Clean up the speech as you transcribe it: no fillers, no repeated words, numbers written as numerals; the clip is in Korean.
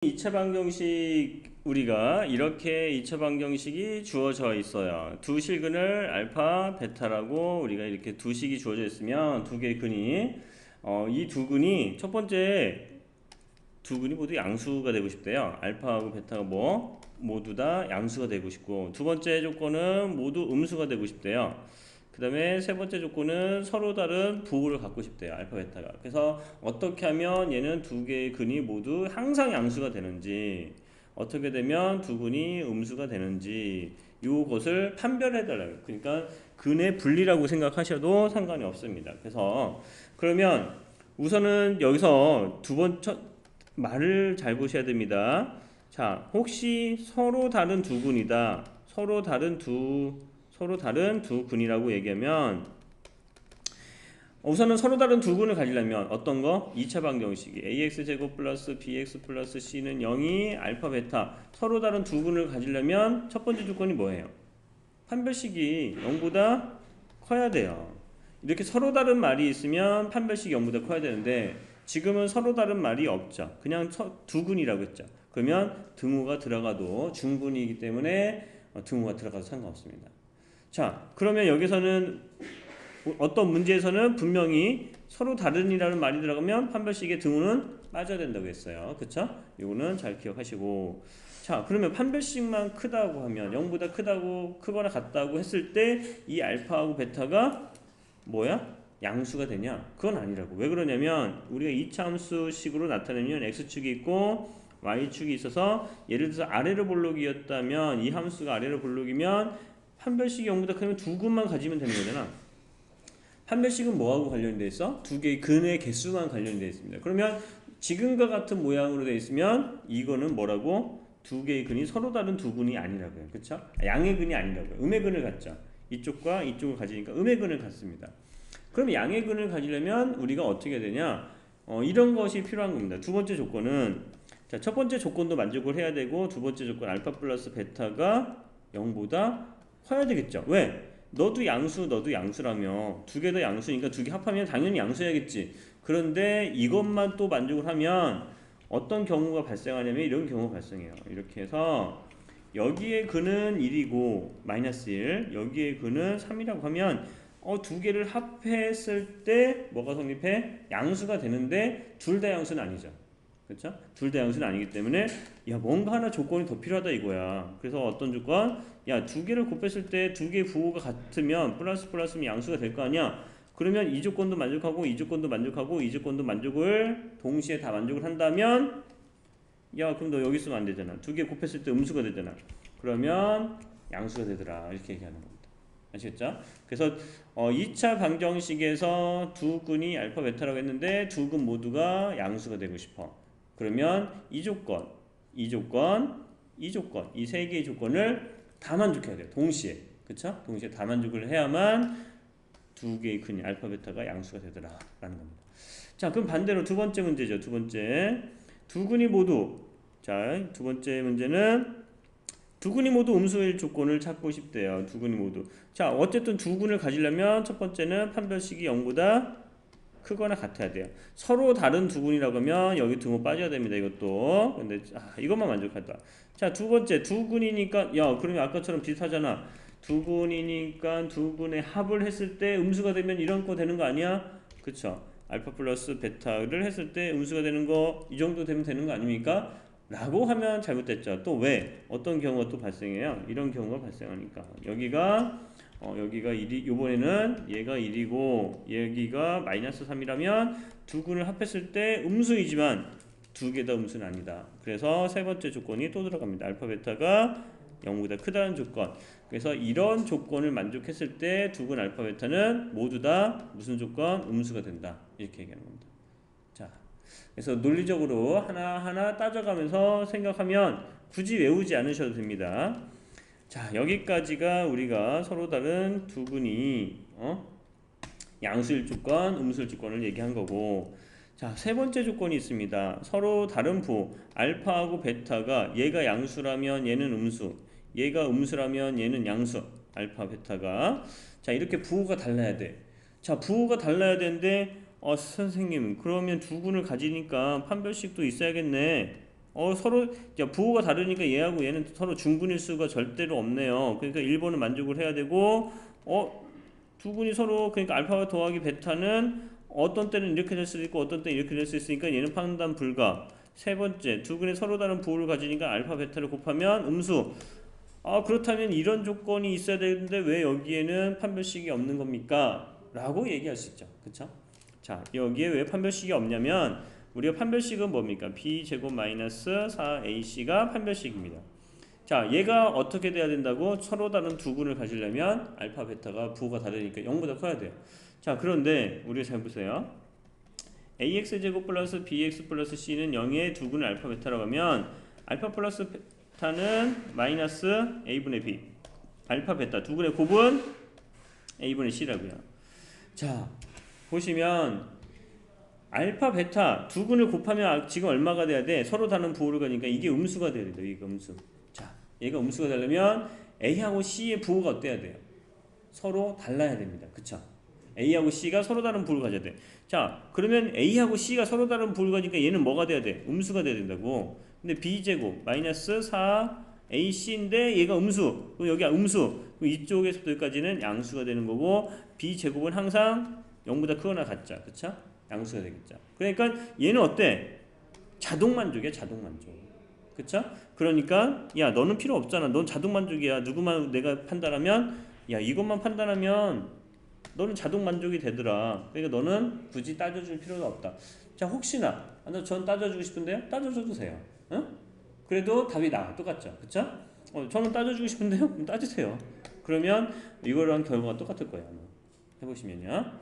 2차 방정식 우리가 이렇게 2차 방정식이 주어져 있어요. 두 실근을 알파, 베타라고 우리가 이렇게 두 식이 주어져 있으면 두 개의 근이 이 두 근이 첫 번째 두 근이 모두 양수가 되고 싶대요. 알파하고 베타가 모두 다 양수가 되고 싶고, 두 번째 조건은 모두 음수가 되고 싶대요. 그 다음에 세 번째 조건은 서로 다른 부호를 갖고 싶대요. 알파, 베타가. 그래서 어떻게 하면 얘는 두 개의 근이 모두 항상 양수가 되는지, 어떻게 되면 두 근이 음수가 되는지 이것을 판별해달라고. 그러니까 근의 분리라고 생각하셔도 상관이 없습니다. 그래서 그러면 우선은 여기서 두 번째 말을 잘 보셔야 됩니다. 자, 혹시 서로 다른 두 근이다. 서로 다른 두 근이라고 얘기하면 우선은 서로 다른 두 근을 가지려면 어떤 거? 2차 방정식이 ax제곱 플러스 bx 플러스 c는 0이 알파 베타 서로 다른 두 근을 가지려면 첫 번째 조건이 뭐예요? 판별식이 0보다 커야 돼요. 이렇게 서로 다른 말이 있으면 판별식이 0보다 커야 되는데 지금은 서로 다른 말이 없죠. 그냥 두 근이라고 했죠. 그러면 등호가 들어가도 중근이기 때문에 등호가 들어가도 상관없습니다. 자, 그러면 여기서는 어떤 문제에서는 분명히 서로 다른이라는 말이 들어가면 판별식의 등호는 빠져야 된다고 했어요. 그쵸? 이거는 잘 기억하시고, 자, 그러면 판별식만 크다고 하면 0보다 크거나 같다고 했을 때 이 알파하고 베타가 뭐야? 양수가 되냐? 그건 아니라고. 왜 그러냐면 우리가 이차함수식으로 나타내면 x축이 있고 y축이 있어서, 예를 들어서 아래로 볼록이었다면 이 함수가 아래로 볼록이면 판별식이 0보다 크면 두 근만 가지면 되는 거잖아. 판별식은 뭐하고 관련이 돼 있어? 두 개의 근의 개수만 관련이 돼 있습니다. 그러면 지금과 같은 모양으로 돼 있으면 이거는 뭐라고? 두 개의 근이 서로 다른 두 근이 아니라고요. 그쵸? 양의 근이 아니라고요. 음의 근을 갖죠. 이쪽과 이쪽을 가지니까 음의 근을 갖습니다. 그럼 양의 근을 가지려면 우리가 어떻게 해야 되냐? 이런 것이 필요한 겁니다. 두 번째 조건은, 자, 첫 번째 조건도 만족을 해야 되고 두 번째 조건 알파 플러스 베타가 0보다 커야 되겠죠. 왜? 너도 양수라며 두 개 다 양수니까 두 개 합하면 당연히 양수해야겠지. 그런데 이것만 또 만족을 하면 어떤 경우가 발생하냐면 이런 경우가 발생해요. 이렇게 해서 여기에 근은 1이고 마이너스 1, 여기에 근은 3이라고 하면 두 개를 합했을 때 뭐가 성립해? 양수가 되는데 둘 다 양수는 아니죠. 그렇죠? 둘 다 양수는 아니기 때문에 야, 뭔가 하나 조건이 더 필요하다 이거야. 그래서 어떤 조건? 야, 두 개를 곱했을 때 두 개의 부호가 같으면 플러스면 양수가 될 거 아니야. 그러면 이 조건도 만족하고 이 조건도 만족하고 이 조건도 만족을 동시에 다 만족을 한다면, 야, 그럼 너 여기 있으면 안 되잖아. 두 개 곱했을 때 음수가 되잖아. 그러면 양수가 되더라. 이렇게 얘기하는 겁니다. 아시겠죠? 그래서 2차 방정식에서 두 근이 알파 베타라고 했는데 두 근 모두가 양수가 되고 싶어. 그러면 이 조건, 이 세 개의 조건을 다 만족해야 돼요. 동시에. 그쵸? 동시에 다 만족을 해야만 두 개의 근이 알파 베타가 양수가 되더라 라는 겁니다. 자, 그럼 반대로 두 번째 문제죠. 두 번째. 두 근이 모두, 자, 두 번째 문제는 두 근이 모두 음수일 조건을 찾고 싶대요. 두 근이 모두. 자, 어쨌든 두 근을 가지려면 첫 번째는 판별식이 0보다 크거나 같아야 돼요. 서로 다른 두 근이라고 하면 여기 등호 빠져야 됩니다. 이것도. 근데 이것만 만족하다. 자, 두 번째 두 근이니까, 야, 그러면 아까처럼 비슷하잖아. 두 근이니까 두 근의 합을 했을 때 음수가 되면 이런 거 되는 거 아니야? 그쵸? 알파 플러스 베타를 했을 때 음수가 되는 거 이 정도 되면 되는 거 아닙니까? 라고 하면 잘못됐죠. 또 왜? 어떤 경우가 또 발생해요? 이런 경우가 발생하니까 여기가 1이, 요번에는 얘가 1이고 여기가 마이너스 3이라면 두 근을 합했을 때 음수이지만 두 개 다 음수는 아니다. 그래서 세 번째 조건이 또 들어갑니다. 알파 베타가 0보다 크다는 조건. 그래서 이런 조건을 만족했을 때 두 근 알파 베타는 모두 다 무슨 조건? 음수가 된다. 이렇게 얘기하는 겁니다. 자, 그래서 논리적으로 하나하나 따져가면서 생각하면 굳이 외우지 않으셔도 됩니다. 자, 여기까지가 우리가 서로 다른 두 근이 양수일 조건, 음수일 조건을 얘기한 거고, 자, 세 번째 조건이 있습니다. 서로 다른 부호 알파하고 베타가 얘가 양수라면 얘는 음수, 얘가 음수라면 얘는 양수, 알파 베타가. 자, 이렇게 부호가 달라야 돼. 자, 부호가 달라야 되는데 선생님, 그러면 두 근을 가지니까 판별식도 있어야겠네. 서로 부호가 다르니까 얘하고 얘는 서로 중분일수가 절대로 없네요. 그러니까 1번은 만족을 해야 되고 두 군이 서로 그러니까 알파와 더하기 베타는 어떤 때는 이렇게 될 수도 있고 어떤 때는 이렇게 될 수 있으니까 얘는 판단 불가. 세 번째, 두 군이 서로 다른 부호를 가지니까 알파 베타를 곱하면 음수. 그렇다면 이런 조건이 있어야 되는데 왜 여기에는 판별식이 없는 겁니까? 라고 얘기할 수 있죠. 그쵸? 자, 여기에 왜 판별식이 없냐면 우리가 판별식은 뭡니까? b제곱 마이너스 4ac가 판별식입니다. 자, 얘가 어떻게 돼야 된다고? 서로 다른 두 군을 가지려면 알파 베타가 부호가 다르니까 0보다 커야 돼요. 자, 그런데 우리가 잘 보세요. ax제곱 플러스 bx 플러스 c는 0의 두 군을 알파 베타라고 하면 알파 플러스 베타는 마이너스 a분의 b, 알파 베타 두 군의 곱은 a분의 c라고요. 자, 보시면 알파 베타 두 군을 곱하면 지금 얼마가 돼야 돼? 서로 다른 부호를 가니까 이게 음수가 돼야 돼요. 이게 음수. 자, 얘가 음수가 되려면 A하고 C의 부호가 어때야 돼요? 서로 달라야 됩니다. 그쵸? A하고 C가 서로 다른 부호를 가져야 돼. 자, 그러면 A하고 C가 서로 다른 부호를 가니까 얘는 뭐가 돼야 돼? 음수가 돼야 된다고. 근데 B제곱 마이너스 4AC인데 얘가 음수. 그럼 여기가 음수. 그럼 이쪽에서부터 여기까지는 양수가 되는 거고 B제곱은 항상 0보다 크거나 같죠. 그쵸? 양수가 되겠죠. 그러니까 얘는 어때? 자동 만족이야, 자동 만족. 그쵸? 그러니까 야, 너는 필요 없잖아. 넌 자동 만족이야. 누구만 내가 판단하면 야, 이것만 판단하면 너는 자동 만족이 되더라. 그러니까 너는 굳이 따져줄 필요가 없다. 자, 혹시나 전 따져주고 싶은데요? 따져줘도 돼요. 응? 그래도 답이 나. 똑같죠. 그쵸? 저는 따져주고 싶은데요? 그럼 따지세요. 그러면 이거랑 결과가 똑같을 거예요. 해보시면요.